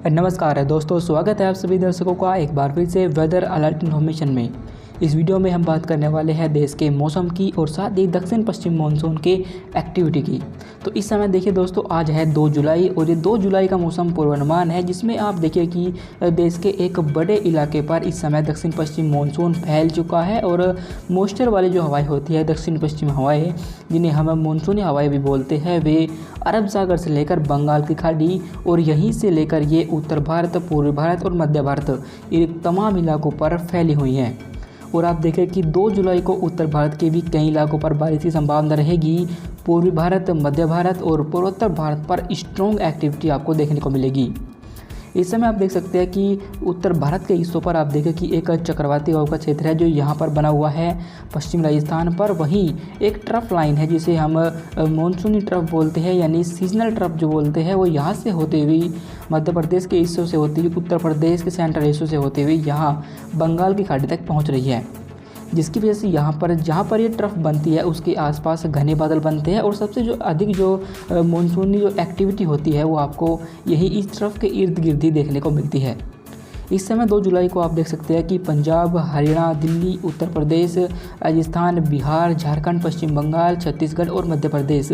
नमस्कार दोस्तों, स्वागत है आप सभी दर्शकों का एक बार फिर से वेदर अलर्ट इन्फॉर्मेशन में। इस वीडियो में हम बात करने वाले हैं देश के मौसम की और साथ ही दक्षिण पश्चिम मानसून के एक्टिविटी की। तो इस समय देखिए दोस्तों, आज है 2 जुलाई और ये 2 जुलाई का मौसम पूर्वानुमान है, जिसमें आप देखिए कि देश के एक बड़े इलाके पर इस समय दक्षिण पश्चिम मानसून फैल चुका है और मॉइस्चर वाली जो हवाएं होती है, दक्षिण पश्चिम हवाएं, जिन्हें हम मानसूनी हवाएं भी बोलते हैं, वे अरब सागर से लेकर बंगाल की खाड़ी और यहीं से लेकर ये उत्तर भारत, पूर्वी भारत और मध्य भारत, ये तमाम इलाकों पर फैली हुई हैं। और आप देखें कि 2 जुलाई को उत्तर भारत के भी कई इलाकों पर बारिश की संभावना रहेगी। पूर्वी भारत, मध्य भारत और पूर्वोत्तर भारत पर स्ट्रॉन्ग एक्टिविटी आपको देखने को मिलेगी। इस समय आप देख सकते हैं कि उत्तर भारत के हिस्सों पर आप देखें कि एक चक्रवाती हवा का क्षेत्र है जो यहाँ पर बना हुआ है पश्चिम राजस्थान पर। वहीं एक ट्रफ लाइन है जिसे हम मानसूनी ट्रफ बोलते हैं, यानी सीजनल ट्रफ जो बोलते हैं, वो यहाँ से होते हुए मध्य प्रदेश के हिस्सों से होती हुई उत्तर प्रदेश के सेंट्रल हिस्सों से होते हुए यहाँ बंगाल की खाड़ी तक पहुँच रही है, जिसकी वजह से यहाँ पर जहाँ पर ये ट्रफ बनती है उसके आसपास घने बादल बनते हैं और सबसे जो अधिक जो मानसूनी जो एक्टिविटी होती है वो आपको यही इस ट्रफ के इर्द गिर्द ही देखने को मिलती है। इस समय 2 जुलाई को आप देख सकते हैं कि पंजाब, हरियाणा, दिल्ली, उत्तर प्रदेश, राजस्थान, बिहार, झारखंड, पश्चिम बंगाल, छत्तीसगढ़ और मध्य प्रदेश,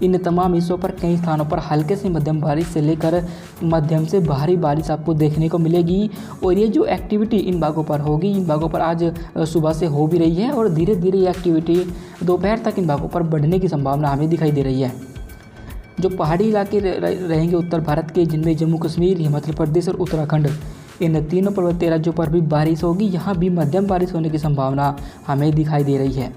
इन तमाम हिस्सों पर कई स्थानों पर हल्के से मध्यम बारिश से लेकर मध्यम से भारी बारिश आपको देखने को मिलेगी। और ये जो एक्टिविटी इन भागों पर होगी, इन भागों पर आज सुबह से हो भी रही है और धीरे धीरे ये एक्टिविटी दोपहर तक इन भागों पर बढ़ने की संभावना हमें दिखाई दे रही है। जो पहाड़ी इलाके रहेंगे उत्तर भारत के, जिनमें जम्मू कश्मीर, हिमाचल प्रदेश और उत्तराखंड, इन तीनों पर्वतीय राज्यों पर भी बारिश होगी। यहाँ भी मध्यम बारिश होने की संभावना हमें दिखाई दे रही है।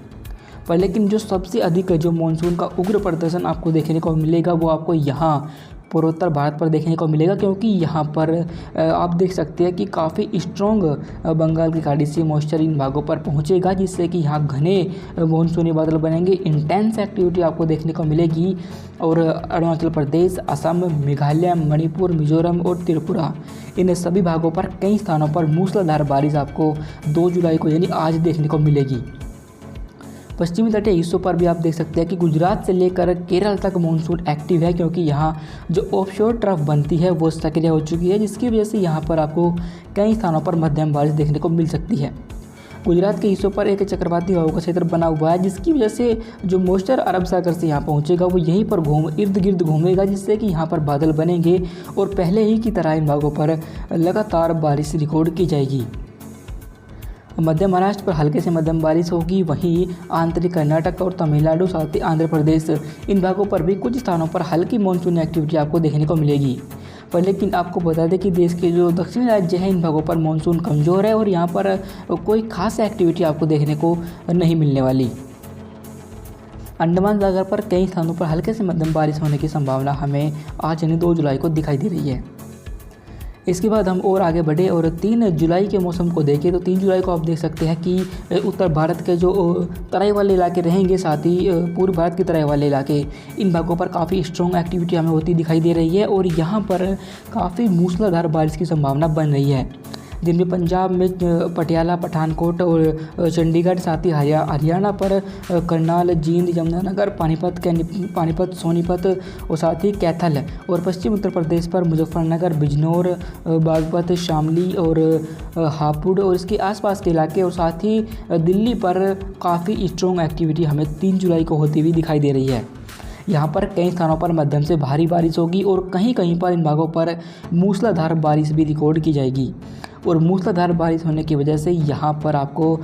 पर लेकिन जो सबसे अधिक जो मानसून का उग्र प्रदर्शन आपको देखने को मिलेगा वो आपको यहाँ पूर्वोत्तर भारत पर देखने को मिलेगा, क्योंकि यहाँ पर आप देख सकते हैं कि काफ़ी स्ट्रॉन्ग बंगाल की खाड़ी से मॉइस्चर इन भागों पर पहुँचेगा, जिससे कि यहाँ घने मानसूनी बादल बनेंगे। इंटेंस एक्टिविटी आपको देखने को मिलेगी और अरुणाचल प्रदेश, असम, मेघालय, मणिपुर, मिजोरम और त्रिपुरा, इन सभी भागों पर कई स्थानों पर मूसलाधार बारिश आपको 2 जुलाई को यानी आज देखने को मिलेगी। पश्चिमी तटीय हिस्सों पर भी आप देख सकते हैं कि गुजरात से लेकर केरल तक मानसून एक्टिव है, क्योंकि यहाँ जो ऑफशोर ट्रफ बनती है वो सक्रिय हो चुकी है, जिसकी वजह से यहाँ पर आपको कई स्थानों पर मध्यम बारिश देखने को मिल सकती है। गुजरात के हिस्सों पर एक चक्रवाती हवा का क्षेत्र बना हुआ है, जिसकी वजह से जो मॉइस्चर अरब सागर से यहाँ पहुँचेगा वो यहीं पर इर्द गिर्द घूमेगा, जिससे कि यहाँ पर बादल बनेंगे और पहले ही की तरह इन भागों पर लगातार बारिश रिकॉर्ड की जाएगी। मध्य महाराष्ट्र पर हल्के से मध्यम बारिश होगी। वहीं आंतरिक कर्नाटक और तमिलनाडु, साथ ही आंध्र प्रदेश, इन भागों पर भी कुछ स्थानों पर हल्की मानसूनी एक्टिविटी आपको देखने को मिलेगी। पर लेकिन आपको बता दें कि देश के जो दक्षिणी राज्य हैं इन भागों पर मानसून कमज़ोर है और यहाँ पर कोई खास एक्टिविटी आपको देखने को नहीं मिलने वाली। अंडमान सागर पर कई स्थानों पर हल्के से मध्यम बारिश होने की संभावना हमें आज यानी 2 जुलाई को दिखाई दे रही है। इसके बाद हम और आगे बढ़े और 3 जुलाई के मौसम को देखें तो 3 जुलाई को आप देख सकते हैं कि उत्तर भारत के जो तराई वाले इलाके रहेंगे, साथ ही पूर्व भारत के तराई वाले इलाके, इन भागों पर काफ़ी स्ट्रॉन्ग एक्टिविटी हमें होती दिखाई दे रही है और यहाँ पर काफ़ी मूसलाधार बारिश की संभावना बन रही है, जिनमें पंजाब में पटियाला, पठानकोट और चंडीगढ़, साथ ही हरियाणा पर करनाल, जींद, यमुनानगर, पानीपत, सोनीपत और साथ ही कैथल, और पश्चिम उत्तर प्रदेश पर मुजफ्फरनगर, बिजनौर, बागपत, शामली और हापुड़ और इसके आसपास के इलाके, और साथ ही दिल्ली पर काफ़ी स्ट्रॉन्ग एक्टिविटी हमें 3 जुलाई को होती हुई दिखाई दे रही है। यहाँ पर कई स्थानों पर मध्यम से भारी बारिश होगी और कहीं कहीं पर इन भागों पर मूसलाधार बारिश भी रिकॉर्ड की जाएगी। और मूसलाधार बारिश होने की वजह से यहाँ पर आपको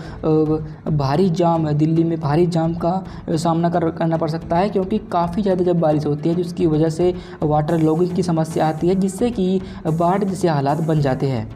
भारी जाम, दिल्ली में भारी जाम का सामना करना पड़ सकता है, क्योंकि काफ़ी ज़्यादा जब बारिश होती है जिसकी वजह से वाटर लॉगिंग की समस्या आती है, जिससे कि बाढ़ जैसे हालात बन जाते हैं।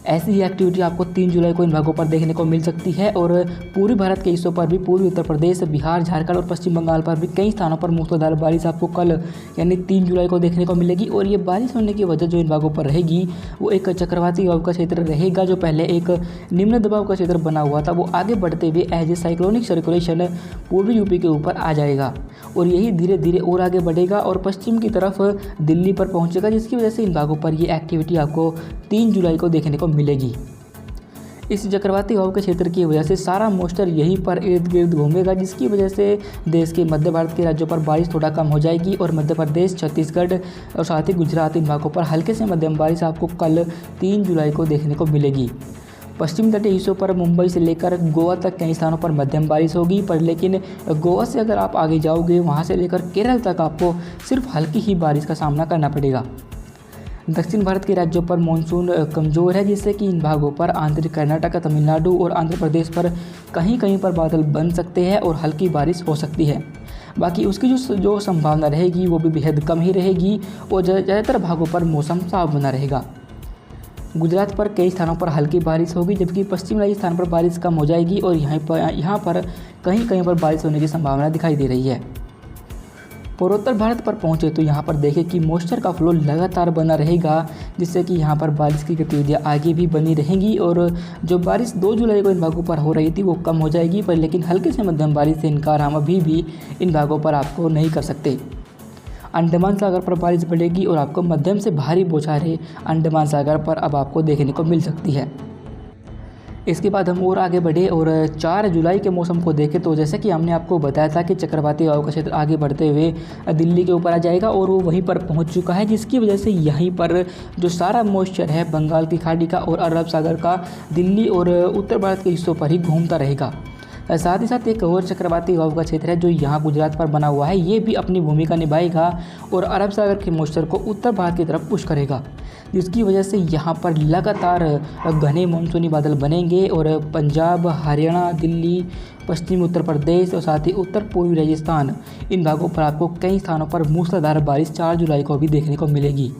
ऐसी ही एक्टिविटी आपको 3 जुलाई को इन भागों पर देखने को मिल सकती है और पूर्वी भारत के हिस्सों पर भी, पूर्वी उत्तर प्रदेश, बिहार, झारखंड और पश्चिम बंगाल पर भी कई स्थानों पर मूसलाधार बारिश आपको कल यानी 3 जुलाई को देखने को मिलेगी। और ये बारिश होने की वजह जो इन भागों पर रहेगी वो एक चक्रवाती हवा का क्षेत्र रहेगा, जो पहले एक निम्न दबाव का क्षेत्र बना हुआ था, वो आगे बढ़ते हुए एज ए साइक्लोनिक सर्कुलेशन पूर्वी यूपी के ऊपर आ जाएगा और यही धीरे धीरे और आगे बढ़ेगा और पश्चिम की तरफ दिल्ली पर पहुँचेगा, जिसकी वजह से इन भागों पर ये एक्टिविटी आपको 3 जुलाई को देखने को मिलेगी। इस चक्रवाती हवा के क्षेत्र की वजह से सारा मॉइस्चर यहीं पर इर्द गिर्द घूमेगा, जिसकी वजह से देश के मध्य भारत के राज्यों पर बारिश थोड़ा कम हो जाएगी और मध्य प्रदेश, छत्तीसगढ़ और साथ ही गुजरात इन भागों पर हल्के से मध्यम बारिश आपको कल 3 जुलाई को देखने को मिलेगी। पश्चिमी तटीय हिस्सों पर मुंबई से लेकर गोवा तक कई स्थानों पर मध्यम बारिश होगी, पर लेकिन गोवा से अगर आप आगे जाओगे वहाँ से लेकर केरल तक आपको सिर्फ हल्की ही बारिश का सामना करना पड़ेगा। दक्षिण भारत के राज्यों पर मानसून कमज़ोर है, जिससे कि इन भागों पर आंतरिक कर्नाटक, तमिलनाडु और आंध्र प्रदेश पर कहीं कहीं पर बादल बन सकते हैं और हल्की बारिश हो सकती है। बाकी उसकी जो संभावना रहेगी वो भी बेहद कम ही रहेगी और ज़्यादातर भागों पर मौसम साफ बना रहेगा। गुजरात पर कई स्थानों पर हल्की बारिश होगी, जबकि पश्चिमी राजस्थान पर बारिश कम हो जाएगी और यहाँ पर कहीं कहीं पर बारिश होने की संभावना दिखाई दे रही है। पूर्वोत्तर भारत पर पहुँचे तो यहाँ पर देखें कि मॉइस्चर का फ्लो लगातार बना रहेगा, जिससे कि यहाँ पर बारिश की गतिविधियाँ आगे भी बनी रहेंगी और जो बारिश 2 जुलाई को इन भागों पर हो रही थी वो कम हो जाएगी, पर लेकिन हल्के से मध्यम बारिश से इनकार हम अभी भी इन भागों पर आपको नहीं कर सकते। अंडमान सागर पर बारिश बढ़ेगी और आपको मध्यम से भारी बौछारें अंडमान सागर पर अब आपको देखने को मिल सकती है। इसके बाद हम और आगे बढ़े और 4 जुलाई के मौसम को देखें तो जैसे कि हमने आपको बताया था कि चक्रवाती हवा का क्षेत्र आगे बढ़ते हुए दिल्ली के ऊपर आ जाएगा और वो वहीं पर पहुंच चुका है, जिसकी वजह से यहीं पर जो सारा मॉइस्चर है बंगाल की खाड़ी का और अरब सागर का दिल्ली और उत्तर भारत के हिस्सों पर ही घूमता रहेगा। साथ ही साथ एक और चक्रवाती हवा का क्षेत्र है जो यहाँ गुजरात पर बना हुआ है, ये भी अपनी भूमिका निभाएगा और अरब सागर के मॉइस्चर को उत्तर भारत की तरफ पुश करेगा, जिसकी वजह से यहाँ पर लगातार घने मानसूनी बादल बनेंगे और पंजाब, हरियाणा, दिल्ली, पश्चिमी उत्तर प्रदेश और साथ ही उत्तर पूर्वी राजस्थान इन भागों पर आपको कई स्थानों पर मूसलाधार बारिश 4 जुलाई को भी देखने को मिलेगी।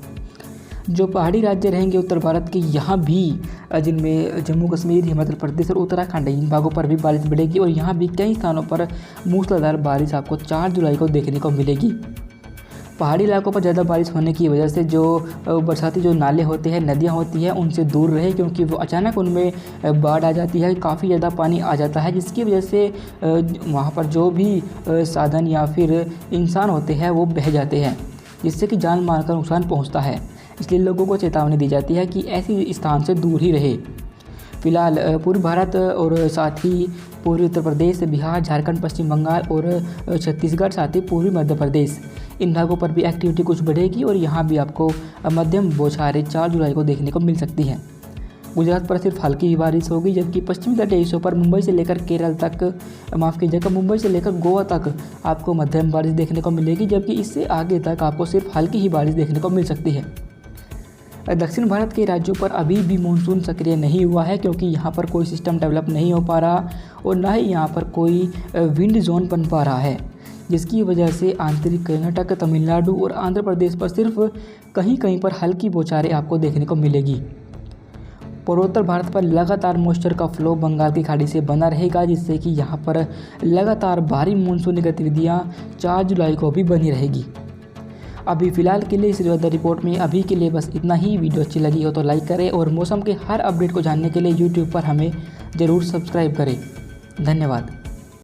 जो पहाड़ी राज्य रहेंगे उत्तर भारत के, यहाँ भी जिनमें जम्मू कश्मीर, हिमाचल प्रदेश और उत्तराखंड इन भागों पर भी बारिश बढ़ेगी और यहाँ भी कई स्थानों पर मूसलाधार बारिश आपको 4 जुलाई को देखने को मिलेगी। पहाड़ी इलाकों पर ज़्यादा बारिश होने की वजह से जो बरसाती जो नाले होते हैं, नदियाँ होती हैं, उनसे दूर रहे, क्योंकि वो अचानक उनमें बाढ़ आ जाती है, काफ़ी ज़्यादा पानी आ जाता है, जिसकी वजह से वहाँ पर जो भी साधन या फिर इंसान होते हैं वो बह जाते हैं, जिससे कि जान माल का नुकसान पहुँचता है। इसलिए लोगों को चेतावनी दी जाती है कि ऐसी स्थान से दूर ही रहे। फिलहाल पूर्वी भारत और साथ ही पूर्वी उत्तर प्रदेश, बिहार, झारखंड, पश्चिम बंगाल और छत्तीसगढ़, साथ ही पूर्वी मध्य प्रदेश इन भागों पर भी एक्टिविटी कुछ बढ़ेगी और यहाँ भी आपको मध्यम बौछारें 4 जुलाई को देखने को मिल सकती हैं। गुजरात पर सिर्फ हल्की ही बारिश होगी, जबकि पश्चिमी तटीय हिस्सों पर मुंबई से लेकर केरल तक, माफ़ कीजिएगा, मुंबई से लेकर गोवा तक आपको मध्यम बारिश देखने को मिलेगी, जबकि इससे आगे तक आपको सिर्फ हल्की ही बारिश देखने को मिल सकती है। दक्षिण भारत के राज्यों पर अभी भी मानसून सक्रिय नहीं हुआ है, क्योंकि यहाँ पर कोई सिस्टम डेवलप नहीं हो पा रहा और ना ही यहाँ पर कोई विंड जोन बन पा रहा है, जिसकी वजह से आंतरिक कर्नाटक, तमिलनाडु और आंध्र प्रदेश पर सिर्फ कहीं कहीं पर हल्की बौछारें आपको देखने को मिलेगी। पूर्वोत्तर भारत पर लगातार मॉइस्चर का फ्लो बंगाल की खाड़ी से बना रहेगा, जिससे कि यहाँ पर लगातार भारी मानसूनी गतिविधियाँ 4 जुलाई को भी बनी रहेगी। अभी फ़िलहाल के लिए इस वेदर रिपोर्ट में अभी के लिए बस इतना ही। वीडियो अच्छी लगी हो तो लाइक करें और मौसम के हर अपडेट को जानने के लिए यूट्यूब पर हमें ज़रूर सब्सक्राइब करें। धन्यवाद।